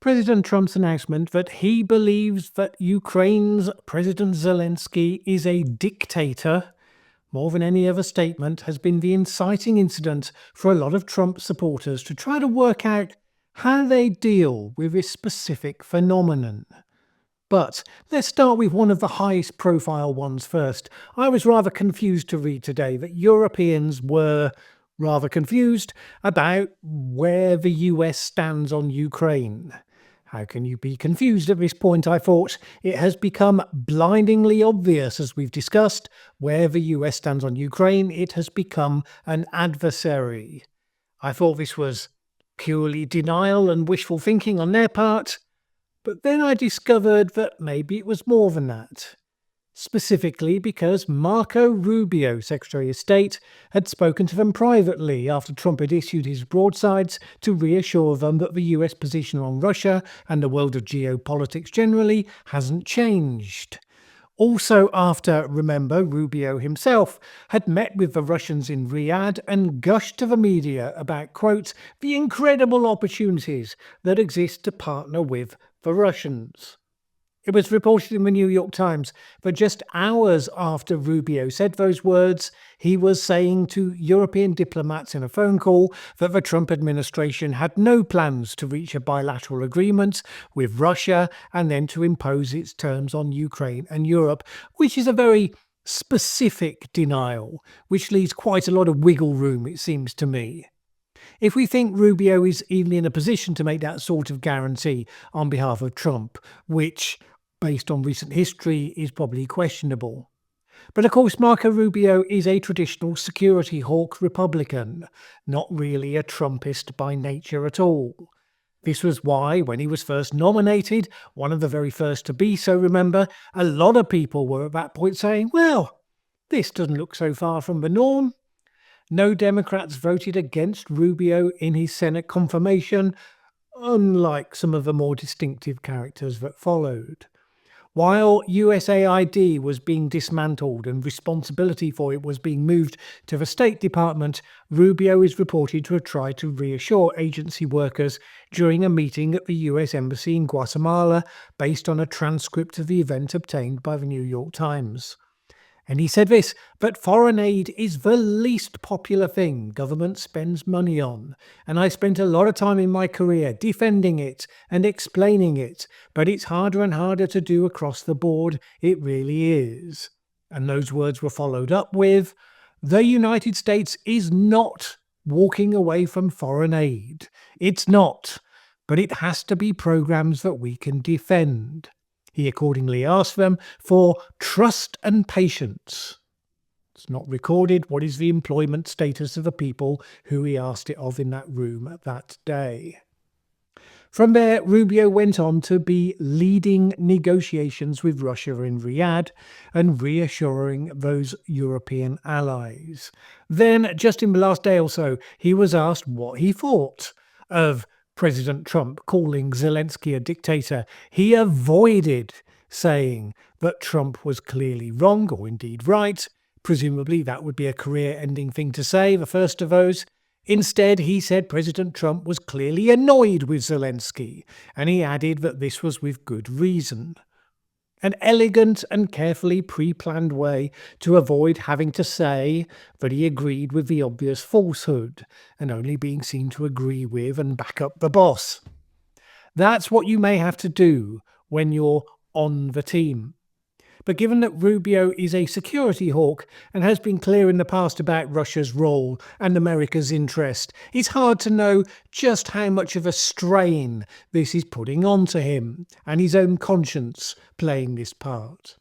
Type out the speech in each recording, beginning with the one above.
President Trump's announcement that he believes that Ukraine's President Zelensky is a dictator, more than any other statement, has been the inciting incident for a lot of Trump supporters to try to work out how they deal with this specific phenomenon. But let's start with one of the highest profile ones first. I was rather confused to read today that Europeans were rather confused about where the US stands on Ukraine. How can you be confused at this point, I thought? It has become blindingly obvious, as we've discussed, where the US stands on Ukraine. It has become an adversary. I thought this was purely denial and wishful thinking on their part, but then I discovered that maybe it was more than that. Specifically because Marco Rubio, Secretary of State, had spoken to them privately after Trump had issued his broadsides to reassure them that the US position on Russia and the world of geopolitics generally hasn't changed. Also after, remember, Rubio himself had met with the Russians in Riyadh and gushed to the media about, quote, the incredible opportunities that exist to partner with the Russians. It was reported in the New York Times that just hours after Rubio said those words, he was saying to European diplomats in a phone call that the Trump administration had no plans to reach a bilateral agreement with Russia and then to impose its terms on Ukraine and Europe, which is a very specific denial, which leaves quite a lot of wiggle room, it seems to me. If we think Rubio is even in a position to make that sort of guarantee on behalf of Trump, which, based on recent history, is probably questionable. But of course, Marco Rubio is a traditional security hawk Republican, not really a Trumpist by nature at all. This was why, when he was first nominated, one of the very first to be so, remember, a lot of people were at that point saying, well, this doesn't look so far from the norm. No Democrats voted against Rubio in his Senate confirmation, unlike some of the more distinctive characters that followed. While USAID was being dismantled and responsibility for it was being moved to the State Department, Rubio is reported to have tried to reassure agency workers during a meeting at the US Embassy in Guatemala based on a transcript of the event obtained by the New York Times. And he said this, that foreign aid is the least popular thing government spends money on. And I spent a lot of time in my career defending it and explaining it, but it's harder and harder to do across the board. It really is. And those words were followed up with, the United States is not walking away from foreign aid. It's not. But it has to be programs that we can defend. He accordingly asked them for trust and patience. It's not recorded what is the employment status of the people who he asked it of in that room that day. From there, Rubio went on to be leading negotiations with Russia in Riyadh and reassuring those European allies. Then, just in the last day or so, he was asked what he thought of President Trump calling Zelensky a dictator. He avoided saying that Trump was clearly wrong, or indeed right. Presumably that would be a career-ending thing to say, the first of those. Instead, he said President Trump was clearly annoyed with Zelensky, and he added that this was with good reason. An elegant and carefully pre-planned way to avoid having to say that he agreed with the obvious falsehood and only being seen to agree with and back up the boss. That's what you may have to do when you're on the team. But given that Rubio is a security hawk and has been clear in the past about Russia's role and America's interest, it's hard to know just how much of a strain this is putting onto him and his own conscience playing this part.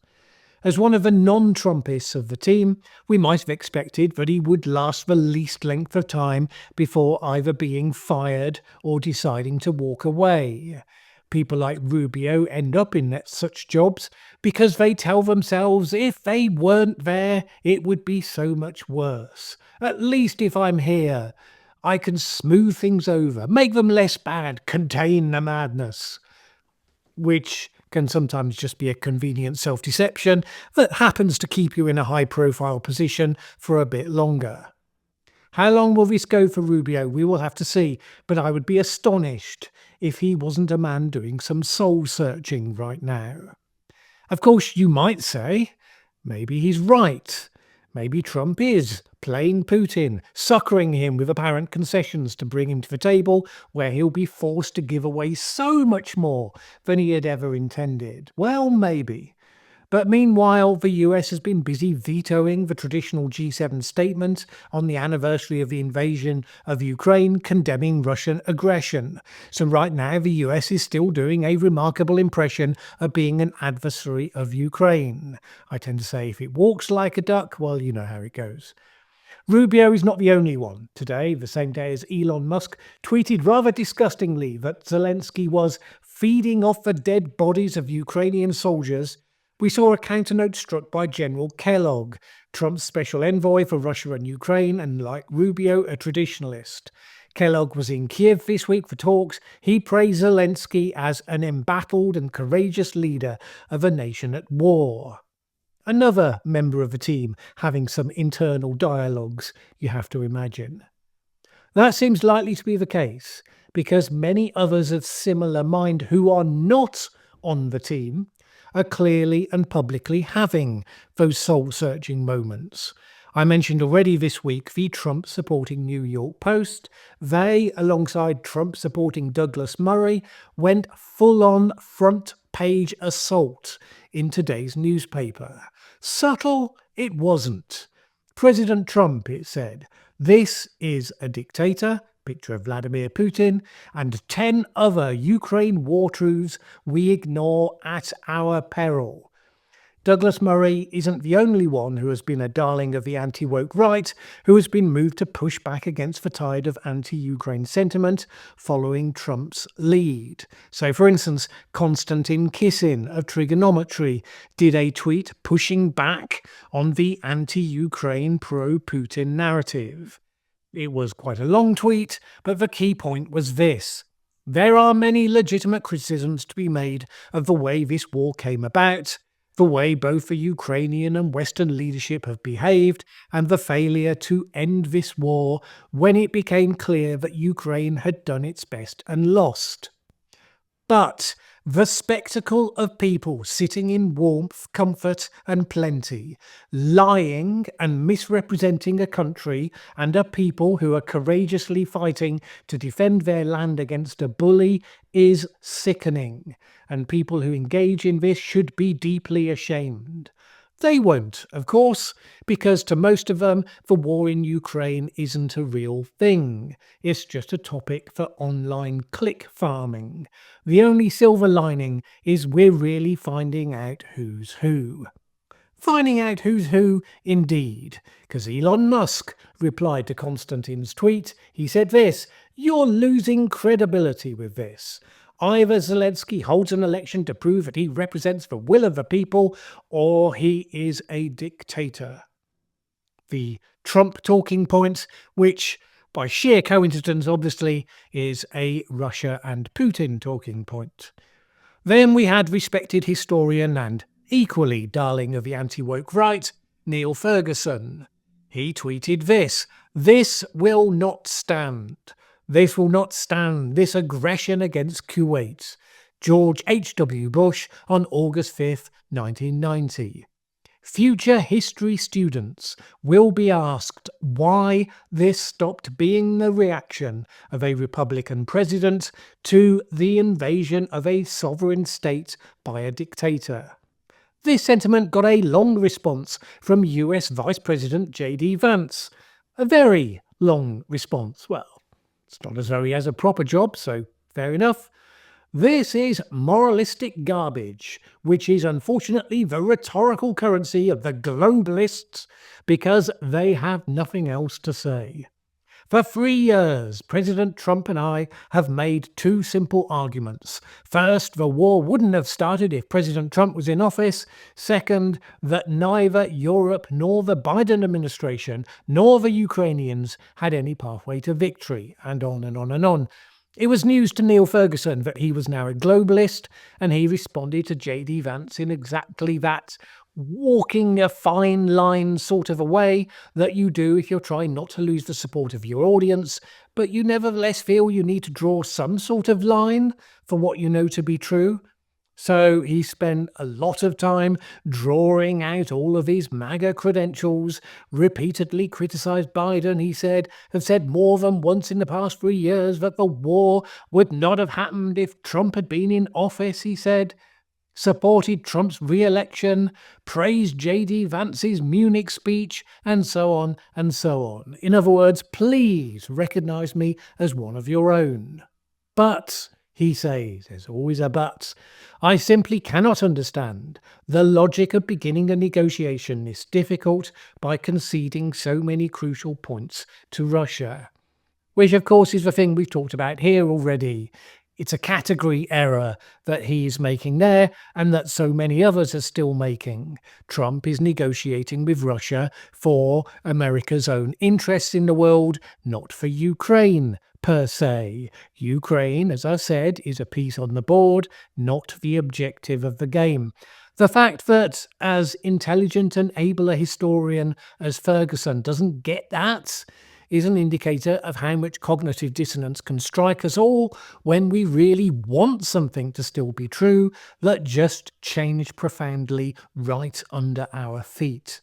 As one of the non-Trumpists of the team, we might have expected that he would last the least length of time before either being fired or deciding to walk away. People like Rubio end up in such jobs because they tell themselves if they weren't there, it would be so much worse. At least if I'm here, I can smooth things over, make them less bad, contain the madness. Which can sometimes just be a convenient self-deception that happens to keep you in a high-profile position for a bit longer. How long will this go for Rubio? We will have to see, but I would be astonished if he wasn't a man doing some soul searching right now. Of course, you might say, maybe he's right. Maybe Trump is playing Putin, succouring him with apparent concessions to bring him to the table where he'll be forced to give away so much more than he had ever intended. Well, maybe. But meanwhile, the US has been busy vetoing the traditional G7 statement on the anniversary of the invasion of Ukraine, condemning Russian aggression. So right now, the US is still doing a remarkable impression of being an adversary of Ukraine. I tend to say if it walks like a duck, well, you know how it goes. Rubio is not the only one. Today, the same day as Elon Musk, tweeted rather disgustingly that Zelensky was feeding off the dead bodies of Ukrainian soldiers. We saw a counternote struck by General Kellogg, Trump's special envoy for Russia and Ukraine, and like Rubio, a traditionalist. Kellogg was in Kiev this week for talks. He praised Zelensky as an embattled and courageous leader of a nation at war. Another member of the team having some internal dialogues, you have to imagine. That seems likely to be the case, because many others of similar mind who are not on the team are clearly and publicly having those soul-searching moments. I mentioned already this week the Trump-supporting New York Post. They, alongside Trump-supporting Douglas Murray, went full-on front-page assault in today's newspaper. Subtle? It wasn't. President Trump, it said, "This is a dictator," picture of Vladimir Putin, "and 10 other Ukraine war truths we ignore at our peril." Douglas Murray isn't the only one who has been a darling of the anti-woke right, who has been moved to push back against the tide of anti-Ukraine sentiment following Trump's lead. So, for instance, Konstantin Kisin of Trigonometry did a tweet pushing back on the anti-Ukraine pro-Putin narrative. It was quite a long tweet, but the key point was this. There are many legitimate criticisms to be made of the way this war came about, the way both the Ukrainian and Western leadership have behaved, and the failure to end this war when it became clear that Ukraine had done its best and lost. But the spectacle of people sitting in warmth, comfort, and plenty, lying and misrepresenting a country and a people who are courageously fighting to defend their land against a bully is sickening, and people who engage in this should be deeply ashamed. They won't, of course, because to most of them, the war in Ukraine isn't a real thing. It's just a topic for online click farming. The only silver lining is we're really finding out who's who. Finding out who's who, indeed, because Elon Musk replied to Konstantin's tweet. He said this, "You're losing credibility with this. Either Zelensky holds an election to prove that he represents the will of the people, or he is a dictator." The Trump talking point, which by sheer coincidence obviously is a Russia and Putin talking point. Then we had respected historian and equally darling of the anti-woke right, Niall Ferguson. He tweeted this, "This will not stand. This will not stand, this aggression against Kuwait." George H.W. Bush on August 5th, 1990. Future history students will be asked why this stopped being the reaction of a Republican president to the invasion of a sovereign state by a dictator. This sentiment got a long response from US Vice President J.D. Vance. A very long response. Well, it's not as though he has a proper job, so fair enough. This is moralistic garbage, which is unfortunately the rhetorical currency of the globalists because they have nothing else to say. For 3 years, President Trump and I have made two simple arguments. First, the war wouldn't have started if President Trump was in office. Second, that neither Europe nor the Biden administration nor the Ukrainians had any pathway to victory, and on and on and on. It was news to Niall Ferguson that he was now a globalist, and he responded to J.D. Vance in exactly that walking a fine line sort of a way that you do if you're trying not to lose the support of your audience, but you nevertheless feel you need to draw some sort of line for what you know to be true. So he spent a lot of time drawing out all of his MAGA credentials, repeatedly criticized Biden, he said, have said more than once in the past 3 years that the war would not have happened if Trump had been in office, he said, supported Trump's re-election, praised J.D. Vance's Munich speech, and so on and so on. In other words, please recognize me as one of your own. But, he says, there's always a but, I simply cannot understand the logic of beginning a negotiation this difficult by conceding so many crucial points to Russia. Which, of course, is the thing we've talked about here already. It's a category error that he's making there and that so many others are still making. Trump is negotiating with Russia for America's own interests in the world, not for Ukraine per se. Ukraine, as I said, is a piece on the board, not the objective of the game. The fact that as intelligent and able a historian as Ferguson doesn't get that is an indicator of how much cognitive dissonance can strike us all when we really want something to still be true that just changed profoundly right under our feet.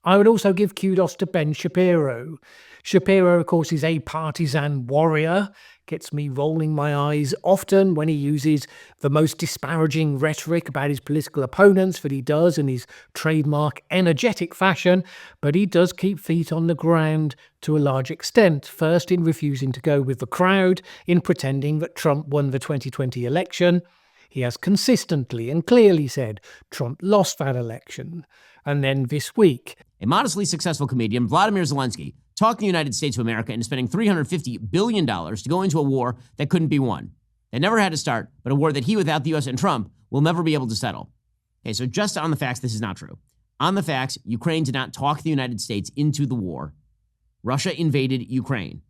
I would also give kudos to Ben Shapiro. Shapiro, of course, is a partisan warrior. Gets me rolling my eyes often when he uses the most disparaging rhetoric about his political opponents that he does in his trademark energetic fashion, but he does keep feet on the ground to a large extent, first in refusing to go with the crowd, in pretending that Trump won the 2020 election. He has consistently and clearly said Trump lost that election. And then this week, a modestly successful comedian, Vladimir Zelensky, talked the United States of America into spending $350 billion to go into a war that couldn't be won. That never had to start, but a war that he, without the U.S. and Trump, will never be able to settle. Okay, so just on the facts, this is not true. On the facts, Ukraine did not talk the United States into the war. Russia invaded Ukraine.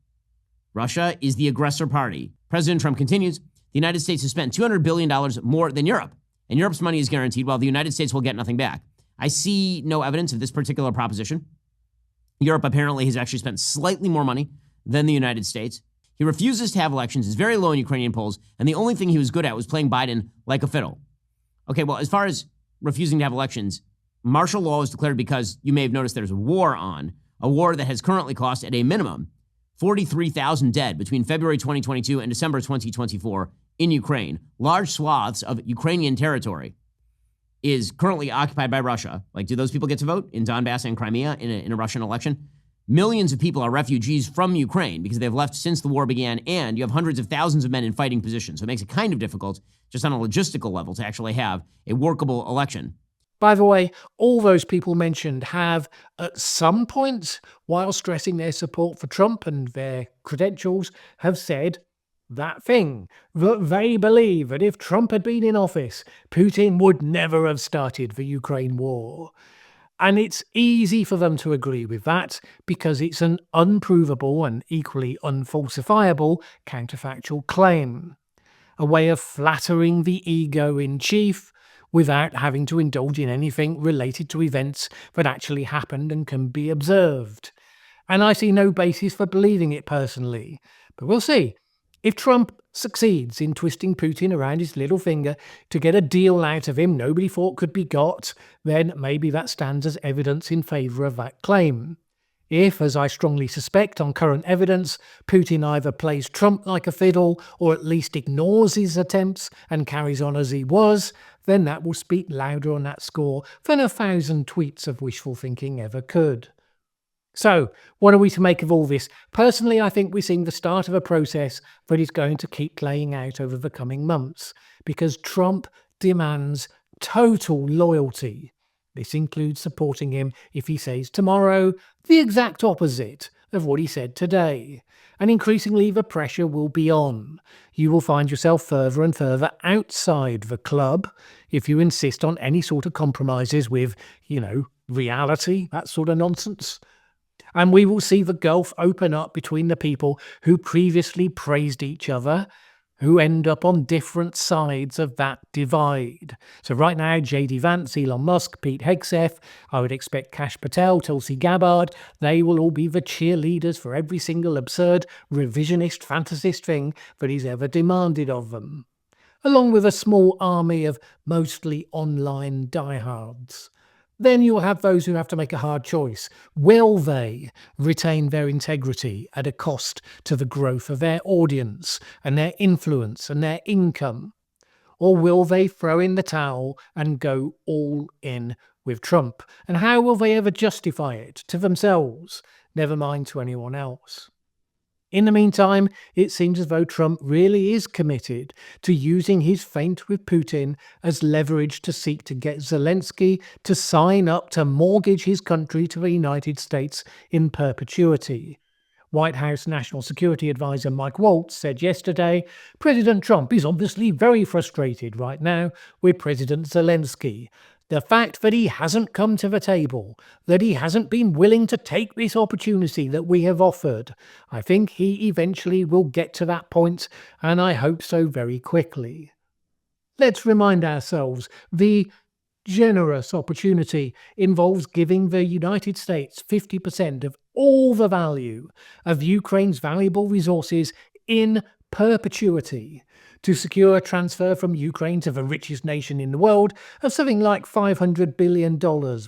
Russia is the aggressor party. President Trump continues, the United States has spent $200 billion more than Europe, and Europe's money is guaranteed while the United States will get nothing back. I see no evidence of this particular proposition. Europe apparently has actually spent slightly more money than the United States. He refuses to have elections, is very low in Ukrainian polls, and the only thing he was good at was playing Biden like a fiddle. Okay, well, as far as refusing to have elections, martial law was declared because you may have noticed there's a war on, a war that has currently cost at a minimum 43,000 dead between February 2022 and December 2024 in Ukraine. Large swaths of Ukrainian territory is currently occupied by Russia. Like, do those people get to vote in Donbass and Crimea in a Russian election? Millions of people are refugees from Ukraine because they've left since the war began, and you have hundreds of thousands of men in fighting positions. So it makes it kind of difficult, just on a logistical level, to actually have a workable election. By the way, all those people mentioned have, at some point, while stressing their support for Trump and their credentials, have said that thing, that they believe that if Trump had been in office, Putin would never have started the Ukraine war. And it's easy for them to agree with that because it's an unprovable and equally unfalsifiable counterfactual claim. A way of flattering the ego in chief without having to indulge in anything related to events that actually happened and can be observed. And I see no basis for believing it personally. But we'll see. If Trump succeeds in twisting Putin around his little finger to get a deal out of him nobody thought could be got, then maybe that stands as evidence in favour of that claim. If, as I strongly suspect on current evidence, Putin either plays Trump like a fiddle or at least ignores his attempts and carries on as he was, then that will speak louder on that score than 1,000 tweets of wishful thinking ever could. So, what are we to make of all this? Personally, I think we're seeing the start of a process that is going to keep playing out over the coming months, because Trump demands total loyalty. This includes supporting him if he says tomorrow the exact opposite of what he said today. And increasingly the pressure will be on. You will find yourself further and further outside the club if you insist on any sort of compromises with, reality, that sort of nonsense. And we will see the gulf open up between the people who previously praised each other, who end up on different sides of that divide. So right now, JD Vance, Elon Musk, Pete Hegseth, I would expect Kash Patel, Tulsi Gabbard, they will all be the cheerleaders for every single absurd, revisionist, fantasist thing that he's ever demanded of them, along with a small army of mostly online diehards. Then you'll have those who have to make a hard choice. Will they retain their integrity at a cost to the growth of their audience and their influence and their income? Or will they throw in the towel and go all in with Trump? And how will they ever justify it to themselves, never mind to anyone else? In the meantime, it seems as though Trump really is committed to using his feint with Putin as leverage to seek to get Zelensky to sign up to mortgage his country to the United States in perpetuity. White House National Security Advisor Mike Waltz said yesterday, President Trump is obviously very frustrated right now with President Zelensky. The fact that he hasn't come to the table, that he hasn't been willing to take this opportunity that we have offered, I think he eventually will get to that point, and I hope so very quickly. Let's remind ourselves, the generous opportunity involves giving the United States 50% of all the value of Ukraine's valuable resources in perpetuity to secure a transfer from Ukraine to the richest nation in the world of something like $500 billion,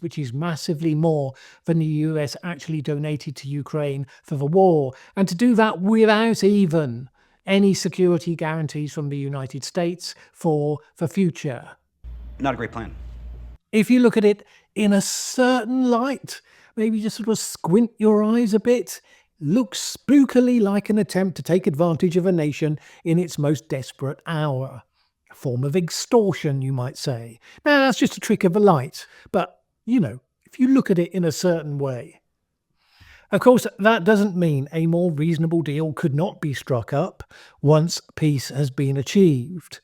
which is massively more than the US actually donated to Ukraine for the war, and to do that without even any security guarantees from the United States for the future. Not a great plan. If you look at it in a certain light, maybe just sort of squint your eyes a bit, looks spookily like an attempt to take advantage of a nation in its most desperate hour. A form of extortion, you might say. Now, that's just a trick of the light, but, if you look at it in a certain way. Of course, that doesn't mean a more reasonable deal could not be struck up once peace has been achieved.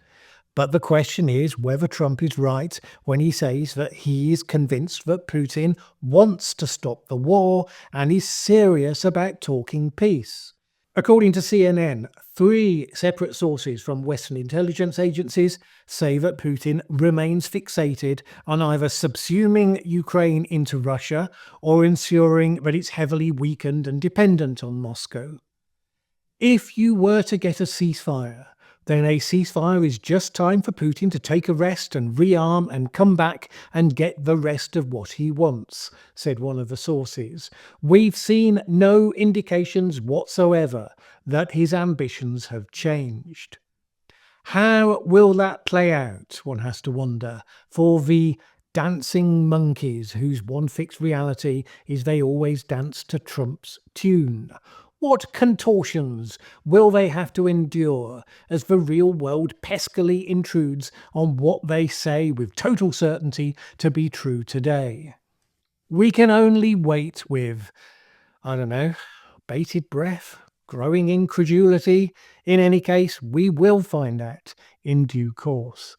But the question is whether Trump is right when he says that he is convinced that Putin wants to stop the war and is serious about talking peace. According to CNN, 3 separate sources from Western intelligence agencies say that Putin remains fixated on either subsuming Ukraine into Russia or ensuring that it's heavily weakened and dependent on Moscow. If you were to get a ceasefire, then a ceasefire is just time for Putin to take a rest and rearm and come back and get the rest of what he wants, said one of the sources. We've seen no indications whatsoever that his ambitions have changed. How will that play out, one has to wonder, for the dancing monkeys whose one fixed reality is they always dance to Trump's tune? What contortions will they have to endure as the real world peskily intrudes on what they say with total certainty to be true today? We can only wait with, bated breath, growing incredulity. In any case, we will find out in due course.